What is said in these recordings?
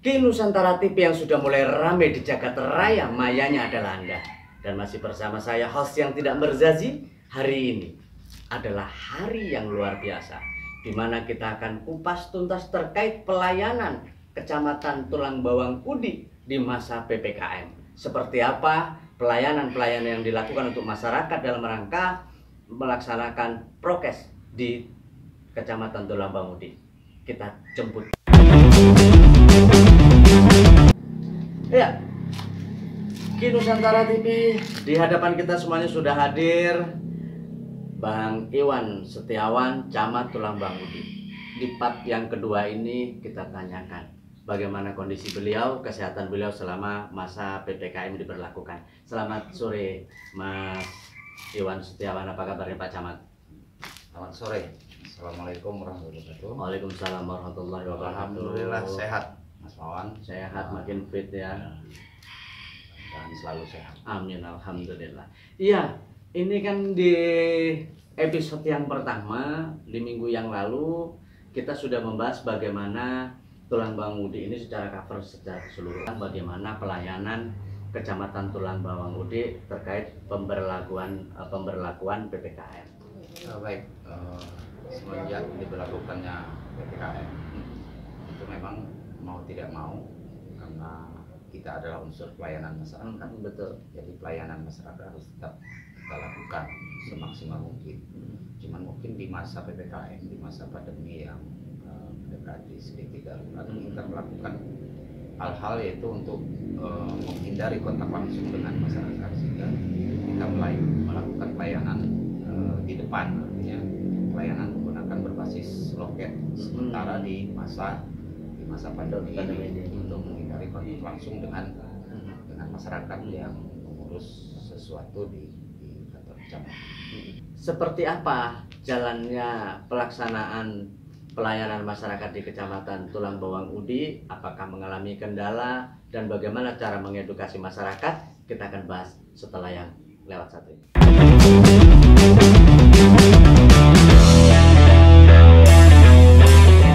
Di Nusantara TV yang sudah mulai ramai di jagat raya, mayanya adalah Anda. Dan masih bersama saya, host yang tidak berzazi. Hari ini adalah hari yang luar biasa, di mana kita akan kupas tuntas terkait pelayanan Kecamatan Tulang Bawang Udi di masa PPKM. Seperti apa pelayanan-pelayanan yang dilakukan untuk masyarakat dalam rangka melaksanakan prokes di Kecamatan Tulang Bawang Udi. Kita jemput. Ya, Ki Nusantara TV, di hadapan kita semuanya sudah hadir Bang Iwan Setiawan, Camat Tulang Bawang Udi. Di part yang kedua ini kita tanyakan bagaimana kondisi beliau, kesehatan beliau selama masa PPKM diberlakukan. Selamat sore Mas Iwan Setiawan, apa kabarnya Pak Camat? Selamat sore. Assalamualaikum warahmatullahi wabarakatuh. Waalaikumsalam warahmatullahi wabarakatuh. Alhamdulillah sehat, Mas Wawan. Sehat, makin fit ya. Dan selalu sehat. Amin, alhamdulillah. Iya, ini kan di episode yang pertama di minggu yang lalu kita sudah membahas bagaimana Tulang Bawang Udi ini secara cover secara keseluruhan, bagaimana pelayanan Kecamatan Tulang Bawang Udi terkait pemberlakuan PPKM. Baik, semenjak diberlakukannya PPKM itu memang mau tidak mau, karena kita adalah unsur pelayanan masyarakat. Betul. Jadi pelayanan masyarakat harus tetap kita lakukan semaksimal mungkin. Cuman mungkin di masa PPKM, di masa pandemi yang mendekati sedikit darurat, kita melakukan hal-hal yaitu untuk menghindari kontak langsung dengan masyarakat, sehingga kita mulai melakukan pelayanan di depan, artinya pelayanan menggunakan berbasis loket sementara di masa pandemi ini untuk menghindari kontak langsung dengan masyarakat yang mengurus sesuatu di kantor kecamatan. Seperti apa jalannya pelaksanaan pelayanan masyarakat di Kecamatan Tulang Bawang Udi? Apakah mengalami kendala dan bagaimana cara mengedukasi masyarakat? Kita akan bahas setelah yang lewat satu ini.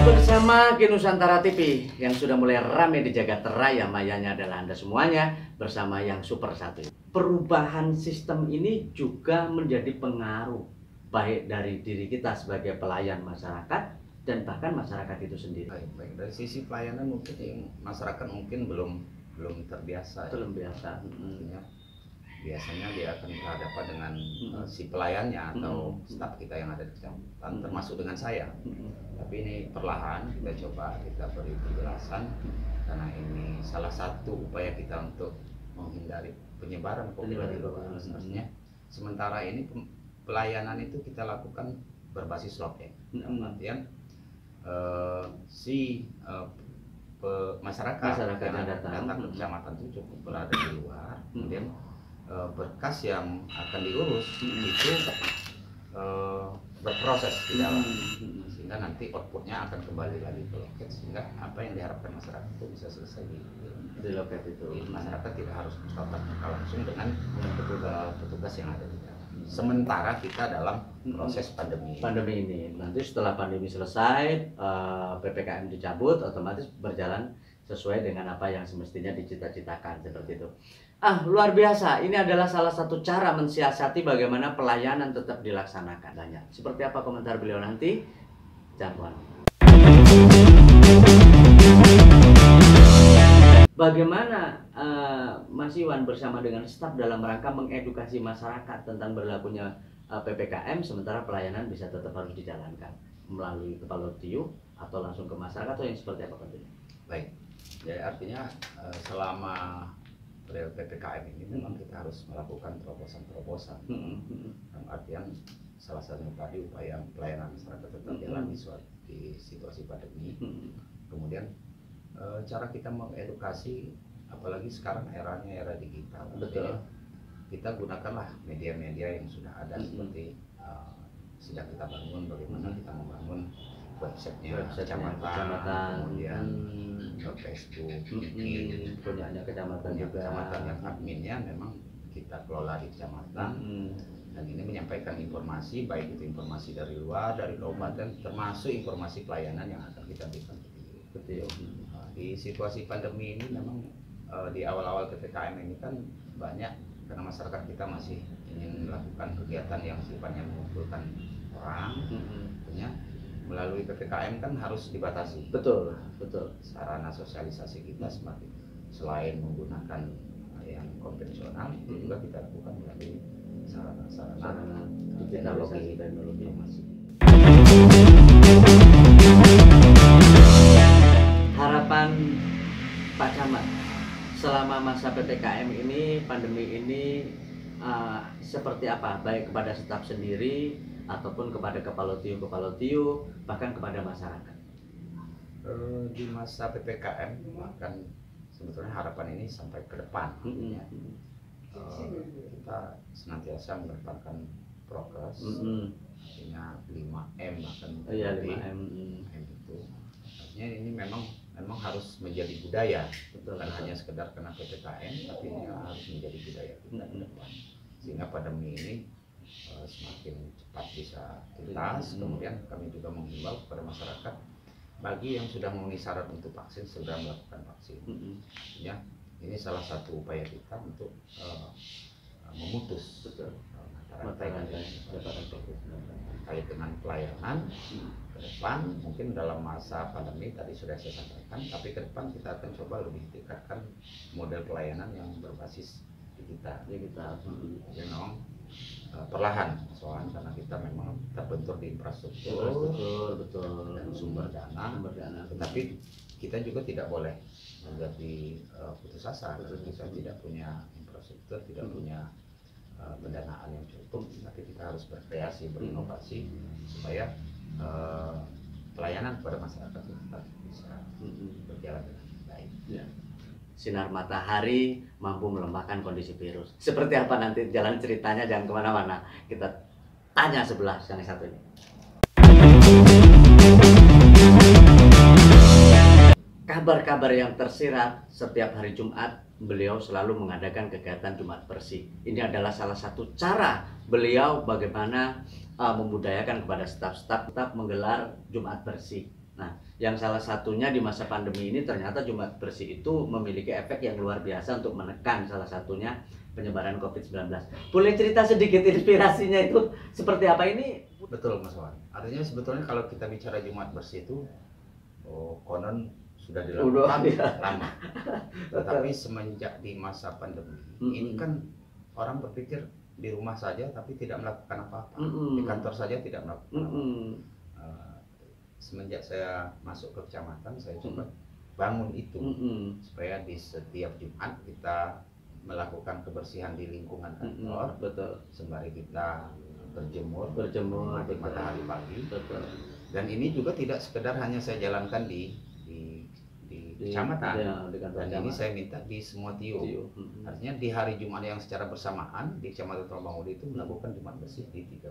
Bersama Ki Nusantara TV yang sudah mulai ramai di jagat raya, mayanya adalah Anda semuanya bersama yang super satu. Perubahan sistem ini juga menjadi pengaruh baik dari diri kita sebagai pelayan masyarakat dan bahkan masyarakat itu sendiri. Baik. Dari sisi pelayanan mungkin masyarakat mungkin belum terbiasa. Belum biasa. Biasanya dia akan berhadapan dengan si pelayannya atau staf kita yang ada di kecamatan, termasuk dengan saya. Tapi ini perlahan kita beri penjelasan, karena ini salah satu upaya kita untuk menghindari penyebaran COVID-19. Sebenarnya sementara ini pelayanan itu kita lakukan berbasis loket. Dalam artian masyarakat yang datang ke kecamatan itu cukup berada di luar, kemudian berkas yang akan diurus itu berproses di dalam, sehingga nanti outputnya akan kembali lagi ke loket, sehingga apa yang diharapkan masyarakat itu bisa selesai di loket itu. Masyarakat tidak harus bertatap muka langsung dengan petugas yang ada di dalam. Sementara kita dalam proses pandemi ini. Nanti setelah pandemi selesai, PPKM dicabut, otomatis berjalan sesuai dengan apa yang semestinya dicita-citakan, seperti itu. Luar biasa. Ini adalah salah satu cara mensiasati bagaimana pelayanan tetap dilaksanakan. Seperti apa komentar beliau nanti? Jangan. Bagaimana Mas Iwan bersama dengan staf dalam rangka mengedukasi masyarakat tentang berlakunya PPKM, sementara pelayanan bisa tetap harus dijalankan melalui kepala tiu atau langsung ke masyarakat, atau yang seperti apa tentunya? Baik, jadi artinya selama periode PPKM ini memang kita harus melakukan terobosan. Dalam artian salah satunya tadi upaya pelayanan masyarakat tetap jalan di situasi pandemi. Kemudian cara kita mengedukasi, apalagi sekarang eranya era digital. Betul. Kita gunakanlah media-media yang sudah ada, seperti sedang kita bangun, bagaimana kita membangun websitenya kecamatan, kemudian Facebook, punyanya kecamatan juga. Kecamatan yang adminnya memang kita kelola di kecamatan, dan ini menyampaikan informasi, baik itu informasi dari luar, dari kabupaten, termasuk informasi pelayanan yang akan kita berikan. Betul. Di situasi pandemi ini memang di awal-awal PPKM ini kan banyak karena masyarakat kita masih ingin melakukan kegiatan yang sifatnya mengumpulkan orang, tentunya melalui PPKM kan harus dibatasi. Betul, betul. Sarana sosialisasi kita semakin selain menggunakan yang konvensional itu juga kita lakukan melalui sarana teknologi informasi. Harapan Pak Camat selama masa PPKM ini, pandemi ini seperti apa? Baik kepada staf sendiri ataupun kepada kepala tiu, bahkan kepada masyarakat. Di masa PPKM bahkan sebetulnya harapan ini sampai ke depan. Ya. Kita senantiasa mengedepankan prokes, artinya 5M bahkan. Iya, 5M. Itu artinya ini memang harus menjadi budaya, bukan hanya sekedar kena PPKM, tapi ini harus menjadi budaya kita ke depan, sehingga pandemi ini semakin cepat bisa tuntas. Kemudian kami juga menghimbau kepada masyarakat bagi yang sudah memenuhi syarat untuk vaksin segera melakukan vaksin. Ya, ini salah satu upaya kita untuk memutus terkait dengan pelayanan ke depan. Mungkin dalam masa pandemi tadi sudah saya sampaikan, tapi ke depan kita akan coba lebih tingkatkan model pelayanan yang berbasis digital. Jadi memang perlahan soalnya karena kita memang terbentur di infrastruktur, betul, dan sumber dana. Tetapi kita juga tidak boleh menjadi putus asa. Kita tidak punya infrastruktur, tidak punya pendanaan yang cukup, tapi kita harus berkreasi, berinovasi supaya pelayanan kepada masyarakat tetap bisa berjalan dengan baik. Ya. Sinar matahari mampu melemahkan kondisi virus. Seperti apa nanti jalan ceritanya, jangan kemana-mana. Kita tanya sebelah yang satu ini. Kabar-kabar yang tersirat setiap hari Jumat, beliau selalu mengadakan kegiatan Jumat Bersih. Ini adalah salah satu cara beliau bagaimana membudayakan kepada staf-staf tetap menggelar Jumat Bersih. Nah, yang salah satunya di masa pandemi ini ternyata Jumat Bersih itu memiliki efek yang luar biasa untuk menekan salah satunya penyebaran COVID-19. Boleh cerita sedikit inspirasinya itu seperti apa ini? Betul, Mas Wan. Artinya sebetulnya kalau kita bicara Jumat Bersih itu konon sudah dilakukan lama. Tetapi semenjak di masa pandemi ini kan orang berpikir di rumah saja tapi tidak melakukan apa-apa. Di kantor saja tidak melakukan apa-apa. Semenjak saya masuk ke kecamatan, saya coba bangun itu supaya di setiap Jumat kita melakukan kebersihan di lingkungan kantor, sembari kita berjemur menikmati matahari pagi. Dan ini juga tidak sekedar hanya saya jalankan di kecamatan, dan ini saya minta di semua tiu. Artinya di hari Jumat yang secara bersamaan di Kecamatan Tulungbangudi itu melakukan Jumat Bersih di 13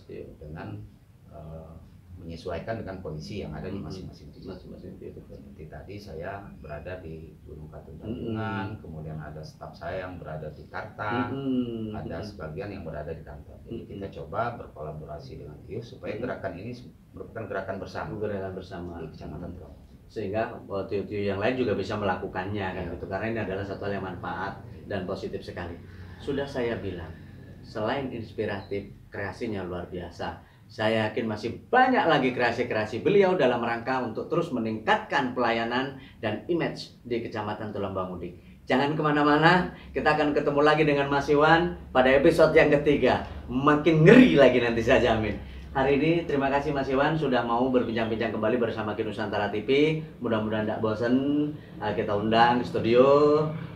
tiu dengan menyesuaikan dengan kondisi yang ada di masing-masing tiu. Seperti tadi saya berada di Gunung Katunggan, kemudian ada staf saya yang berada di Karta, ada sebagian yang berada di kantor. Jadi kita coba berkolaborasi dengan tiu supaya gerakan ini merupakan gerakan bersama di Kecamatan Tulungbangudi, sehingga tiu-tiu yang lain juga bisa melakukannya kan gitu, karena ini adalah satu hal yang manfaat dan positif sekali. Sudah saya bilang, selain inspiratif, kreasinya luar biasa. Saya yakin masih banyak lagi kreasi-kreasi beliau dalam rangka untuk terus meningkatkan pelayanan dan image di Kecamatan Tulungbangudi. Jangan kemana-mana, kita akan ketemu lagi dengan Mas Iwan pada episode yang ketiga. Makin ngeri lagi nanti saya jamin. Hari ini terima kasih Mas Iwan sudah mau berbincang-bincang kembali bersama Kinusantara TV. Mudah-mudahan tidak bosan kita undang di studio.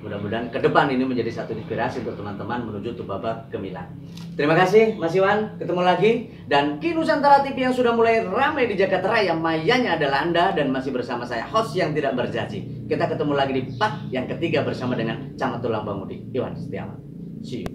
Mudah-mudahan ke depan ini menjadi satu inspirasi untuk teman-teman menuju ke babak gemilang. Terima kasih Mas Iwan, ketemu lagi. Dan Kinusantara TV yang sudah mulai ramai di Jakarta Raya, mayanya adalah Anda dan masih bersama saya, host yang tidak berjanji. Kita ketemu lagi di part yang ketiga bersama dengan Camat Tulungbangudi, Iwan Setiawan. See you.